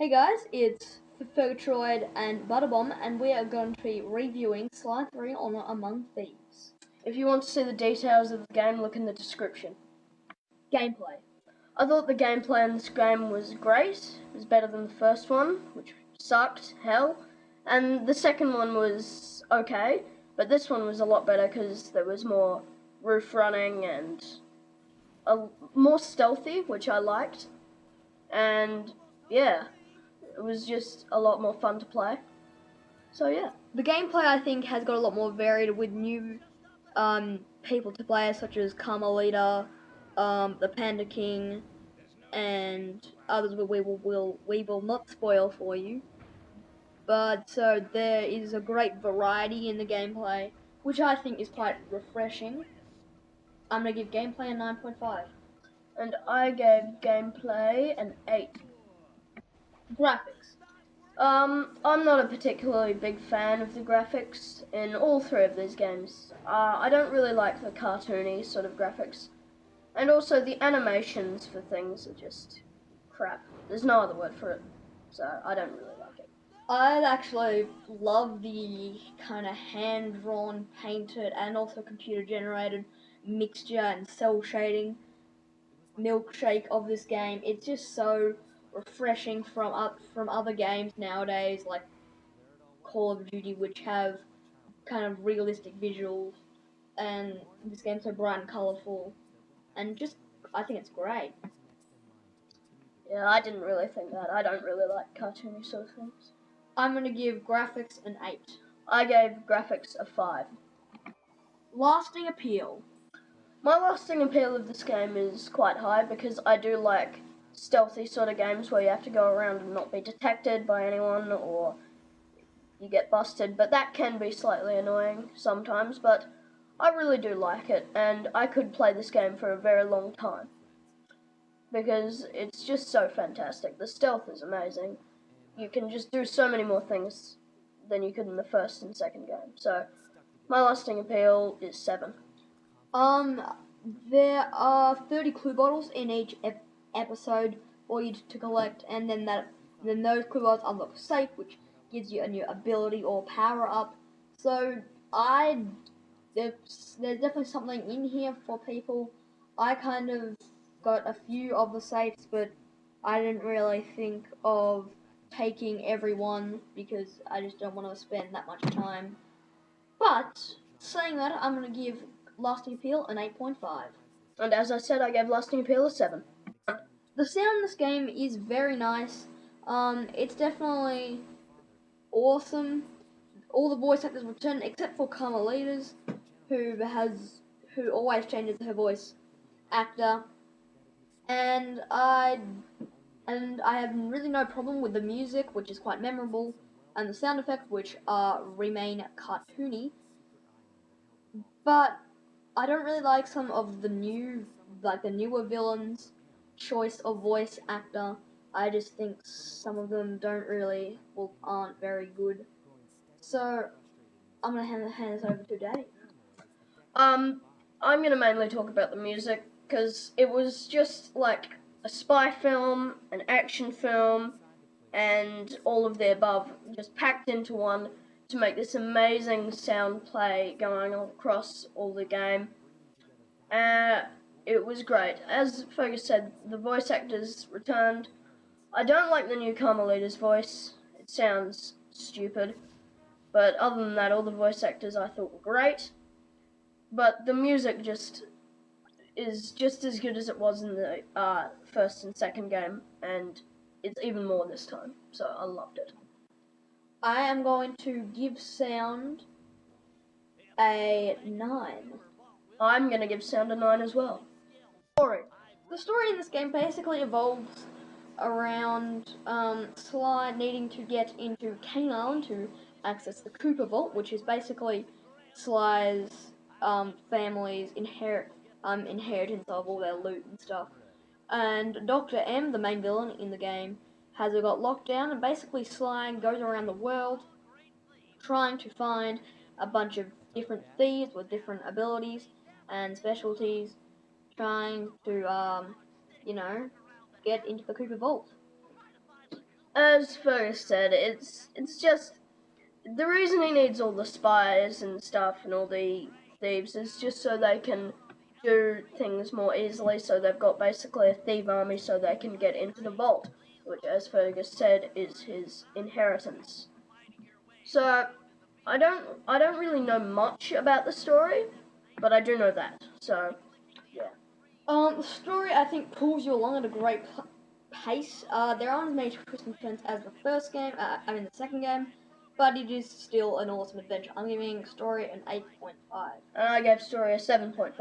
Hey guys, it's Fergatroid and Butterbomb, and we are going to be reviewing Sly 3 on Among Thieves. If you want to see the details of the game, look in the description. Gameplay. I thought the gameplay in this game was great. It was better than the first one, which sucked hell. And the second one was okay, but this one was a lot better because there was more roof running and more stealthy, which I liked. And yeah, it was just a lot more fun to play. So yeah. The gameplay, I think, has got a lot more varied with new people to play, such as Carmelita, the Panda King, and others we will not spoil for you. But so there is a great variety in the gameplay, which I think is quite refreshing. I'm going to give gameplay a 9.5. And I gave gameplay an 8. Graphics. I'm not a particularly big fan of the graphics in all three of these games. I don't really like the cartoony sort of graphics. And also the animations for things are just crap. There's no other word for it. So I don't really like it. I actually love the kind of hand-drawn, painted, and also computer-generated mixture and cell shading milkshake of this game. It's just so refreshing from other games nowadays, like Call of Duty, which have kind of realistic visuals, and this game's so bright and colorful, and just I think it's great. Yeah, I didn't really think that. I don't really like cartoony sort of things. I'm gonna give graphics an 8. I gave graphics a 5. Lasting appeal. My lasting appeal of this game is quite high because I do like stealthy sort of games where you have to go around and not be detected by anyone or you get busted, but that can be slightly annoying sometimes, but I really do like it, and I could play this game for a very long time because it's just so fantastic. The stealth is amazing. You can just do so many more things than you could in the first and second game. So my lasting appeal is 7. There are 30 clue bottles in each episode for you to collect, and then those clue bottles unlock a safe, which gives you a new ability or power up. So there's definitely something in here for people. I kind of got a few of the safes, but I didn't really think of taking every one because I just don't want to spend that much time. But saying that, I'm gonna give Lasting Appeal an 8.5. And as I said, I gave lasting appeal a 7. The sound in this game is very nice. It's definitely awesome. All the voice actors return except for Carmelita's, who always changes her voice actor. And I have really no problem with the music, which is quite memorable, and the sound effects, which remain cartoony. But I don't really like some of the newer villains' choice of voice actor. I just think some of them aren't very good. So I'm gonna hand this over to Dave. I'm gonna mainly talk about the music because it was just like a spy film, an action film, and all of the above just packed into one to make this amazing sound play going across all the game. It was great. As Fergus said, the voice actors returned. I don't like the new Carmelita's voice. It sounds stupid. But other than that, all the voice actors I thought were great. But the music is just as good as it was in the first and second game, and it's even more this time. So I loved it. I am going to give sound a 9. I'm gonna give sound a 9 as well. Story. The story in this game basically evolves around Sly needing to get into Cane Island to access the Cooper Vault, which is basically Sly's family's inheritance of all their loot and stuff. And Dr. M, the main villain in the game, has it got locked down, and basically Sly goes around the world trying to find a bunch of different thieves with different abilities and specialties, trying to, get into the Cooper Vault. as Fergus said, it's just the reason he needs all the spies and stuff and all the thieves is just so they can do things more easily. So they've got basically a thief army so they can get into the vault, which, as Fergus said, is his inheritance. So I don't really know much about the story, but I do know that. So yeah. The story I think pulls you along at a great pace. There aren't as many twists and turns as the first game. The second game, but it is still an awesome adventure. I'm giving story an 8.5. And I gave story a 7.5.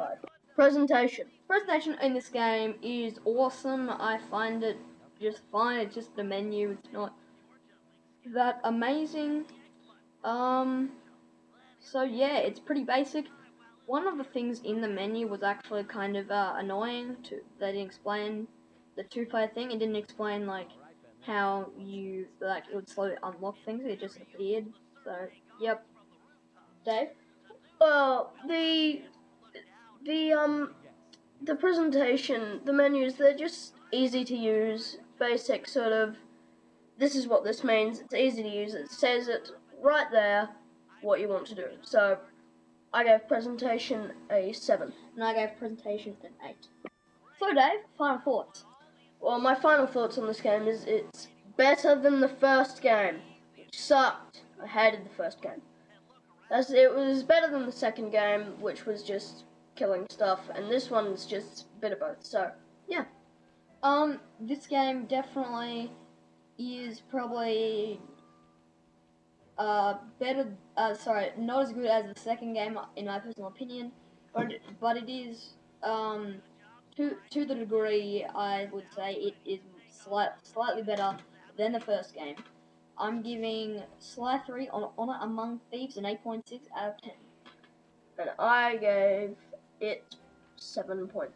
Presentation. Presentation in this game is awesome. I find it just fine. It's just the menu. It's not that amazing. So yeah, it's pretty basic. One of the things in the menu was actually kind of annoying. They didn't explain the two-player thing. It didn't explain like how you like it would slowly unlock things. It just appeared. So yep. Dave. Well, the presentation, the menus, they're just easy to use. Basic sort of. This is what this means. It's easy to use. It says it right there what you want to do. So I gave presentation a 7. And I gave presentation an 8. So Dave, final thoughts. Well, my final thoughts on this game is it's better than the first game, which sucked. I hated the first game. It was better than the second game, which was just killing stuff, and this one's just a bit of both. So yeah. This game definitely is probably better. Not as good as the second game in my personal opinion, but it is to the degree I would say it is slightly better than the first game. I'm giving Sly 3 on Honor Among Thieves an 8.6 out of 10. And I gave it 7.3.